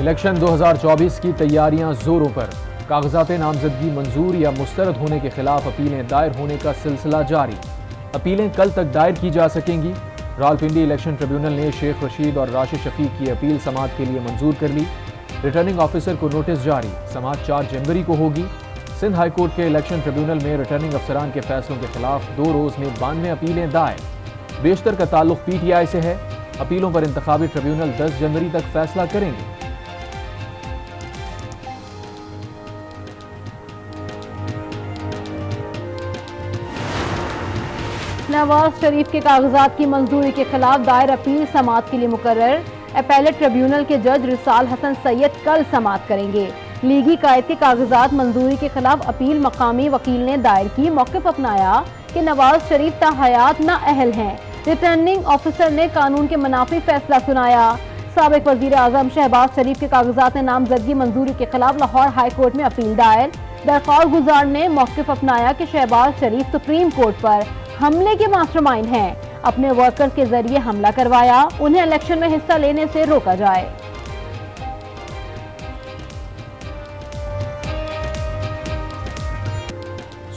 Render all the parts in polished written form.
Election 2024 की तैयारियां जोरों पर। कागजात नामजदगी मंजूर या मुस्तरद होने के खिलाफ अपीलें दायर होने का सिलसिला जारी। अपीलें कल तक दायर की जा सकेंगी। रावलपिंडी इलेक्शन ट्रिब्यूनल ने शेख रशीद और राशिद शफीक की अपील समाअत के लिए मंजूर कर ली। रिटर्निंग ऑफिसर को नोटिस जारी। समाअत 4 जनवरी को होगी। सिंध हाईकोर्ट के इलेक्शन ट्रिब्यूनल में रिटर्निंग अफसरान के फैसलों के खिलाफ 2 रोज में 92 अपीलें दायर। बेशतर का ताल्लुक पीटीआई से है। अपीलों पर इंतखाबी ट्रिब्यूनल 10 जनवरी तक फैसला करेंगे। नवाज शरीफ के कागजात की मंजूरी के खिलाफ दायर अपील समाअत के लिए मुकर्रर। अपीलेट ट्रिब्यूनल के जज रिसाल हसन सैयद कल समाअत करेंगे। लीगी कायद के कागजात मंजूरी के खिलाफ अपील मकामी वकील ने दायर की। मौक़िफ़ अपनाया कि नवाज शरीफ ताहयात नाअहल हैं। रिटर्निंग ऑफिसर ने कानून के मुनाफी फैसला सुनाया। साबिक वजीर आजम शहबाज शरीफ के कागजात नामजदगी मंजूरी के खिलाफ लाहौर हाई कोर्ट में अपील दायर। दरख्वास्त गुजार ने मौक़िफ़ अपनाया कि शहबाज शरीफ सुप्रीम कोर्ट पर हमले के मास्टरमाइंड हैं। अपने वर्कर्स के जरिए हमला करवाया, उन्हें इलेक्शन में हिस्सा लेने से रोका जाए।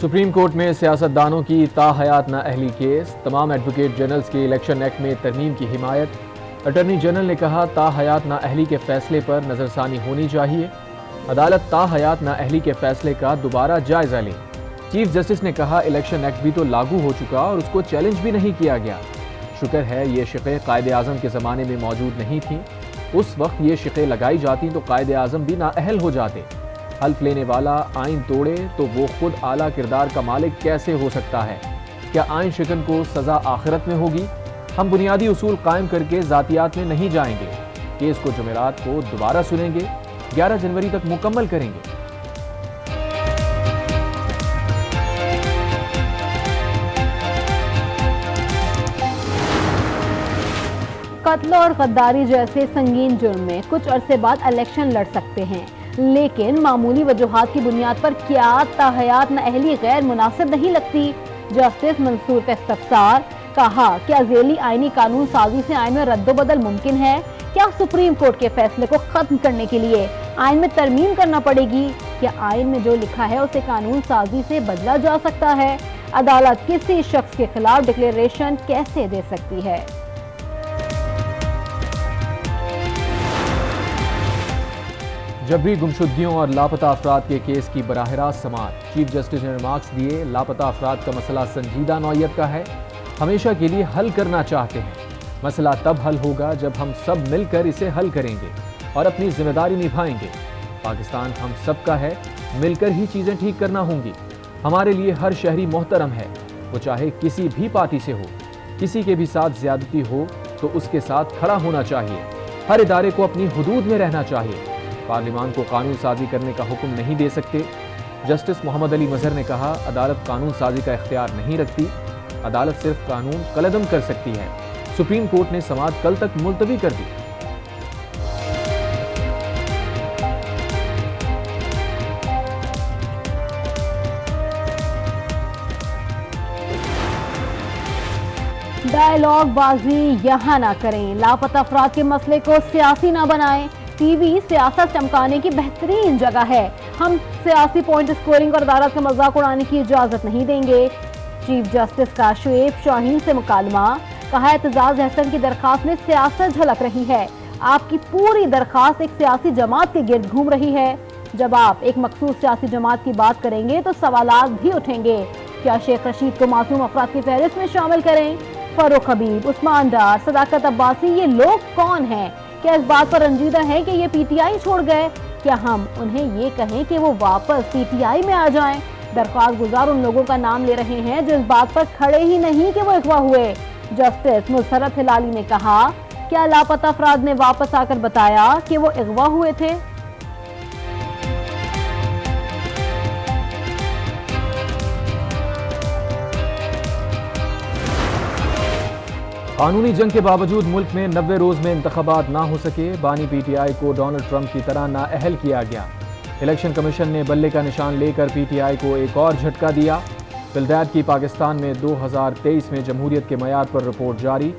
सुप्रीम कोर्ट में सियासतदानों की ताहयात नाअहली केस। तमाम एडवोकेट जनरल्स के इलेक्शन एक्ट में तरमीम की हिमायत। अटॉर्नी जनरल ने कहा ताहयात नाअहली के फैसले पर नजरसानी होनी चाहिए। अदालत ताहयात नाअहली के फैसले का दोबारा जायजा ले। चीफ जस्टिस ने कहा इलेक्शन एक्ट भी तो लागू हो चुका और उसको चैलेंज भी नहीं किया गया। शुक्र है ये शिक़े कायदे आज़म के ज़माने में मौजूद नहीं थी। उस वक्त ये शिक़े लगाई जाती तो कायदे आज़म भी नाअहल हो जाते। हल्फ लेने वाला आइन तोड़े तो वो खुद आला किरदार का मालिक कैसे हो सकता है? क्या आइन शिकन को सज़ा आखिरत में होगी? हम बुनियादी उसूल कायम करके ज़ातियात में नहीं जाएंगे। केस को जुमेरात को दोबारा सुनेंगे। 11 जनवरी तक मुकम्मल करेंगे। कत्ल और गद्दारी जैसे संगीन जुर्म में कुछ अरसे बाद इलेक्शन लड़ सकते हैं, लेकिन मामूली वजूहात की बुनियाद पर क्या ताहयात नाअहली गैर मुनासिब नहीं लगती? जस्टिस मंसूर का इस्तफसार। कहा क्या झेली आईनी कानून साजी से आइन में रद्दोबदल मुमकिन है? क्या सुप्रीम कोर्ट के फैसले को खत्म करने के लिए आइन में तरमीम करना पड़ेगी? क्या आइन में जो लिखा है उसे कानून साजी से बदला जा सकता है? अदालत किसी शख्स के खिलाफ डिक्लेरेशन कैसे दे सकती है? जबरी गुमशुदगियों और लापता अफराद के केस की बराह रास्त समाअत। चीफ जस्टिस ने रिमार्क्स दिए लापता अफराद का मसला संजीदा नौयत का है, हमेशा के लिए हल करना चाहते हैं। मसला तब हल होगा जब हम सब मिलकर इसे हल करेंगे और अपनी जिम्मेदारी निभाएंगे। पाकिस्तान हम सब का है, मिलकर ही चीज़ें ठीक करना होंगी। हमारे लिए हर शहरी मोहतरम है, वो चाहे किसी भी पार्टी से हो। किसी के भी साथ ज्यादती हो तो उसके साथ खड़ा होना चाहिए। हर इदारे को अपनी हुदूद में रहना चाहिए। पार्लिमान को कानून साजी करने का हुक्म नहीं दे सकते। जस्टिस मोहम्मद अली मजहर ने कहा अदालत कानून साजी का इख्तियार नहीं रखती, अदालत सिर्फ कानून कलअदम कर सकती है। सुप्रीम कोर्ट ने समाअत कल तक मुलतवी कर दी। डायलॉग बाजी यहाँ ना करें, लापता अफराद के मसले को सियासी ना बनाएं। टीवी सियासत चमकाने की बेहतरीन जगह है। हम सियासी पॉइंट स्कोरिंग और अदालत का मजाक उड़ाने की इजाजत नहीं देंगे। चीफ जस्टिस का शुएब शाहीन से मुकालमा। कहा एतजाज अहसन की दरखास्त में सियासत झलक रही है। आपकी पूरी दरखास्त एक सियासी जमात के गिर्द घूम रही है। जब आप एक मखसूस सियासी जमात की बात करेंगे तो सवालात भी उठेंगे। क्या शेख रशीद को मासूम अफराद की फहरिस्त में शामिल करें? फरूख हबीब, उस्मान डार, सदाकत अब्बासी, ये लोग कौन हैं? क्या इस बात पर रंजीदा है कि ये पीटीआई छोड़ गए? क्या हम उन्हें ये कहें कि वो वापस पीटीआई में आ जाएं? दरख्वास्त गुजार उन लोगों का नाम ले रहे हैं जो इस बात पर खड़े ही नहीं कि वो अगवा हुए। जस्टिस मुसरत हिलाली ने कहा क्या लापता अफराद ने वापस आकर बताया कि वो अगवा हुए थे? कानूनी जंग के बावजूद मुल्क में 90 रोज में इंतखाबात ना हो सके। बानी पीटीआई को डोनाल्ड ट्रंप की तरह नाअहल किया गया। इलेक्शन कमीशन ने बल्ले का निशान लेकर पीटीआई को एक और झटका दिया। बिलदैद की पाकिस्तान में 2023 में जमहूरियत के मयार पर रिपोर्ट जारी।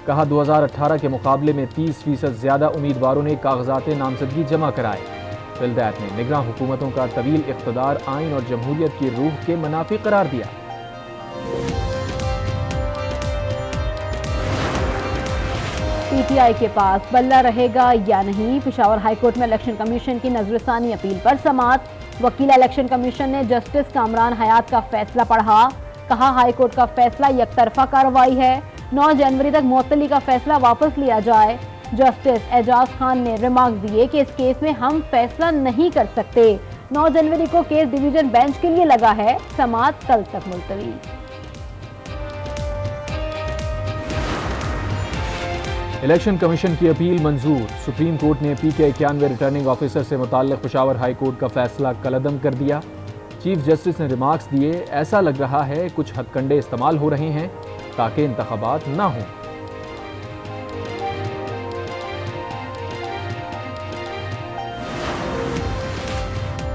कहा 2018 के मुकाबले में 30% ज्यादा उम्मीदवारों ने कागजात नामजदगी जमा कराए। विल्दैत ने निगरान हुकूमतों का तवील इख्तदार आइन और जमहूरियत की रूह के मुनाफी करार दिया। पीटीआई के पास बल्ला रहेगा या नहीं, पेशावर हाईकोर्ट में इलेक्शन कमीशन की नजरसानी अपील पर समाअत। वकीला इलेक्शन कमीशन ने जस्टिस कामरान हयात का फैसला पढ़ा। कहा हाईकोर्ट का फैसला यकतरफा कार्रवाई है, 9 जनवरी तक मुअत्तली का फैसला वापस लिया जाए। जस्टिस एजाज खान ने रिमार्क दिए कि इस केस में हम फैसला नहीं कर सकते। 9 जनवरी को केस डिवीजन बेंच के लिए लगा है, समाअत कल तक मुलतवी। इलेक्शन कमीशन की अपील मंजूर। सुप्रीम कोर्ट ने PK 91 रिटर्निंग ऑफिसर से मुताल्लिक पेशावर हाई कोर्ट का फैसला कलअदम कर दिया। चीफ जस्टिस ने रिमार्क्स दिए, ऐसा लग रहा है कुछ हथकंडे इस्तेमाल हो रहे हैं ताकि इंतखाबात ना हों।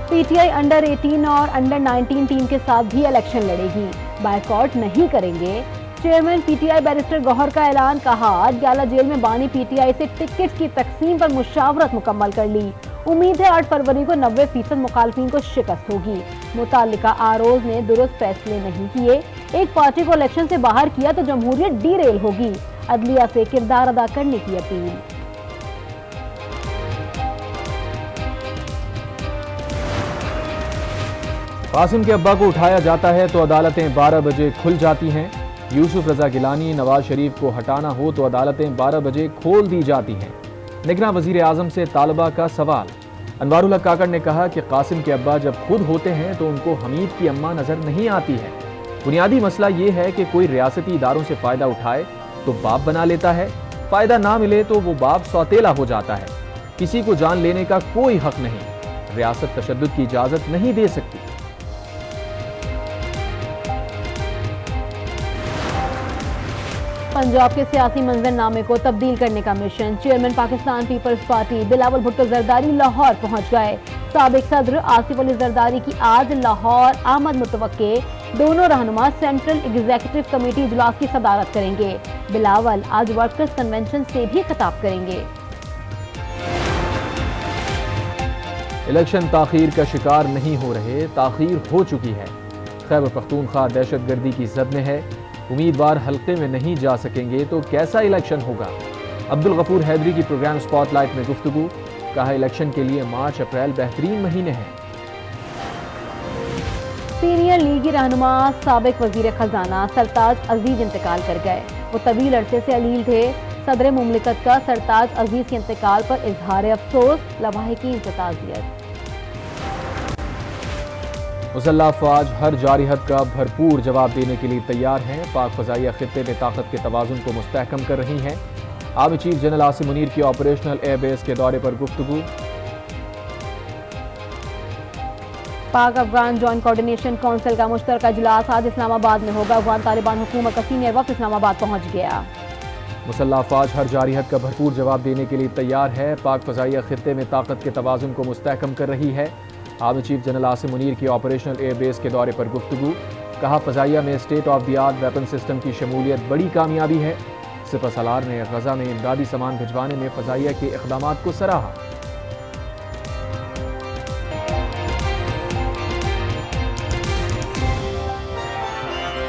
पीटीआई अंडर 18 और अंडर 19 टीम के साथ भी इलेक्शन लड़ेगी, बायकॉट नहीं करेंगे। चेयरमैन पीटीआई बैरिस्टर गौहर का ऐलान। कहा अडयाला जेल में बानी पीटीआई से टिकट्स की तकसीम पर मुशावरत मुकम्मल कर ली। उम्मीद है 8 फरवरी को 90% मुखालफिन को शिकस्त होगी। मुतालिका आरोज ने दुरुस्त फैसले नहीं किए, एक पार्टी को इलेक्शन से बाहर किया तो जमहूरियत डीरेल होगी। अदलिया से किरदार अदा करने की अपील। कासिम के अब्बा को उठाया जाता है तो अदालतें 12 बजे खुल जाती हैं। यूसुफ रजा गिलानी, नवाज शरीफ को हटाना हो तो अदालतें 12 बजे खोल दी जाती हैं। निगरान वजीर आजम से तालिबा का सवाल। अनवारुल हक काकड़ ने कहा कि कासिम के अब्बा जब खुद होते हैं तो उनको हमीद की अम्मा नजर नहीं आती है। बुनियादी मसला ये है कि कोई रियासती इदारों से फायदा उठाए तो बाप बना लेता है, फायदा ना मिले तो वो बाप सौतेला हो जाता है। किसी को जान लेने का कोई हक नहीं, रियासत तशद्दुद की इजाजत नहीं दे सकती। पंजाब के सियासी मंजरनामे को तब्दील करने का मिशन। चेयरमैन पाकिस्तान पीपल्स पार्टी बिलावल भुट्टो जरदारी लाहौर पहुंच गए। साबिक सदर आसिफ अली जरदारी की आज लाहौर आमद मुतवक्के। दोनों रहनुमा सेंट्रल एग्जीक्यूटिव कमेटी इजलास की सदारत करेंगे। बिलावल आज वर्कर्स कन्वेंशन से भी खिताब करेंगे। इलेक्शन ताखीर का शिकार नहीं हो रहे, ताखीर हो चुकी है। खैबर पख्तूनख्वा दहशतगर्दी की जद में है, उम्मीदवार हल्के में नहीं जा सकेंगे तो कैसा इलेक्शन होगा। अब्दुल गफूर हैदरी की प्रोग्राम स्पॉटलाइट में गुफ्तगू। कहा इलेक्शन के लिए मार्च अप्रैल बेहतरीन महीने हैं। सीनियर लीगी रहनुमा साबिक वजीर खजाना सरताज अजीज इंतकाल कर गए। वो तवील अरसे से अलील थे। सदर मुमलिकत का सरताज अजीज के इंतकाल पर इजहार अफसोस, लवाहिकी ताज़ियत। मुसल्लह अफवाज हर जारिहत का भरपूर जवाब देने के लिए तैयार हैं। पाक फ़ज़ाइया खित्ते में ताकत के तवाज़ुन को मुस्तहकम कर रही हैं। Army chief general Asim Munir की ऑपरेशनल एयरबेस के दौरे पर गुफ्तगू। पाक अफगान जॉइंट कोऑर्डिनेशन काउंसिल का मुश्तरका इजलास आज इस्लामाबाद में होगा। अफगान तालिबान हुकूमत का सीनियर वक्त इस्लामाबाद पहुंच गया। मुसल्लह अफवाज हर जारिहत का भरपूर जवाब देने के लिए तैयार है। पाक फ़ज़ाइया खित्ते में ताकत के तवाज़ुन को मुस्तहकम कर रही है। Army chief general Asim Munir की ऑपरेशनल एयरबेस के दौरे पर गुफ्तगू। कहा फ़ज़ाइया में state of the art weapon system की शमूलियत बड़ी कामयाबी है। सिपह सलार ने गजा में इमदादी सामान भिजवाने में फ़ज़ाइया के इक़दामात को सराहा।